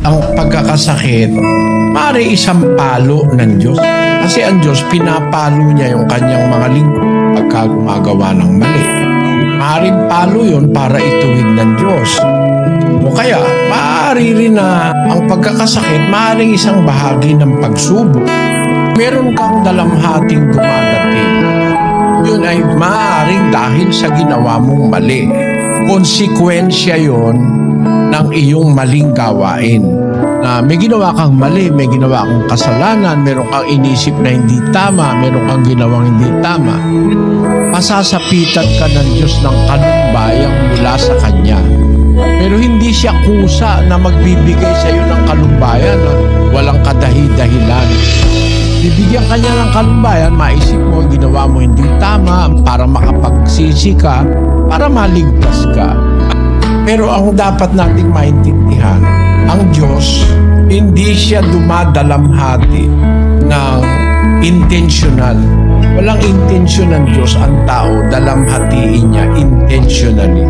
ang pagkakasakit, maaari isang palo ng Diyos. Kasi ang Diyos, pinapalo niya yung kanyang mga lingkod pagka gumagawa ng mali. Maaaring palo yun para ituwid ng Diyos. O kaya, maaari rin na ang pagkakasakit, maaaring isang bahagi ng pagsubok. Meron kang dalamhating dumadating. Yun ay maaaring dahil sa ginawa mong mali. Konsekwensya yon ng iyong maling gawain. Na may ginawa kang mali, may ginawa kang kasalanan, meron kang inisip na hindi tama, meron kang ginawang hindi tama. Pasasapitan ka ng Diyos ng kanumbayang mula sa Kanya. Pero hindi siya kusa na magbibigay sa iyo ng kalumbayan na walang kadahi-dahilan. Bibigyan ka niya ng kalumbayan, maisip mo, ginawa mo hindi tama para makapagsisi ka, para maligtas ka. Pero ang dapat nating maintindihan, ang Diyos, hindi siya dumadalamhati ng intentional. Walang intensyon ng Diyos ang tao, dalamhatiin niya intentionally.